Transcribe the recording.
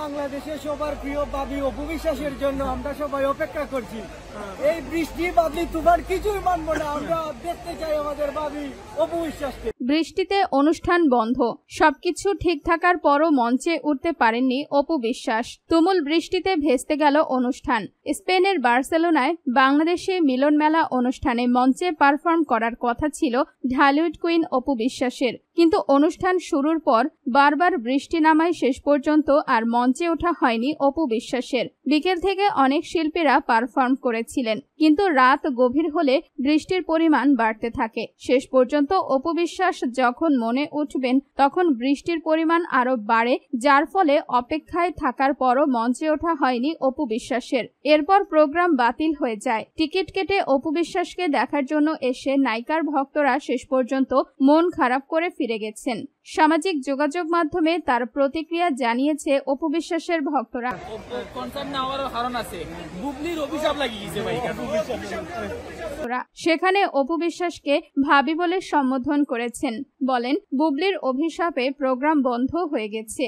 বাংলাদেশের সবার প্রিয় বাবি অপু বিশ্বাসের জন্য আমরা সবাই অপেক্ষা করছি। এই বৃষ্টি বাদলি তুফান কিছুই মানবো না, আমরা দেখতে চাই আমাদের বাবি অপু বিশ্বাসকে। বৃষ্টিতে অনুষ্ঠান বন্ধ, সবকিছু ঠিক থাকার পরও মঞ্চে উঠতে পারেননি অপু বিশ্বাস। তুমুল বৃষ্টিতে ভেস্তে গেল অনুষ্ঠান। স্পেনের বার্সেলোনায় বাংলাদেশে মিলন মেলা অনুষ্ঠানে মঞ্চে পারফর্ম করার কথা ছিল ঢালিউড কুইন অপু বিশ্বাসের, কিন্তু অনুষ্ঠান শুরুর পর বারবার বৃষ্টি নামায় শেষ পর্যন্ত আর মঞ্চে ওঠা হয়নি অপু বিশ্বাসের। বিকেল থেকে অনেক শিল্পীরা পারফর্ম করেছিলেন, কিন্তু রাত গভীর হলে বৃষ্টির পরিমাণ বাড়তে থাকে। শেষ পর্যন্ত অপু বিশ্বাস যখন মনে উঠবেন তখন বৃষ্টির পরিমাণ আরো বাড়ে, যার ফলে অপেক্ষায় থাকার পরও মঞ্চে ওঠা হয়নি অপু বিশ্বাসের। এরপর প্রোগ্রাম বাতিল হয়ে যায়। টিকিট কেটে অপু বিশ্বাসকে দেখার জন্য এসে নায়িকার ভক্তরা শেষ পর্যন্ত মন খারাপ করে ফিরে গেছেন। সামাজিক যোগাযোগ মাধ্যমে তার প্রতিক্রিয়া জানিয়েছে অপু বিশ্বাসের ভক্তরা। সেখানে অপু বিশ্বাসকে ভাবি বলে সম্বোধন করেছেন, বলেন বুবলির অভিশাপে প্রোগ্রাম বন্ধ হয়ে গেছে।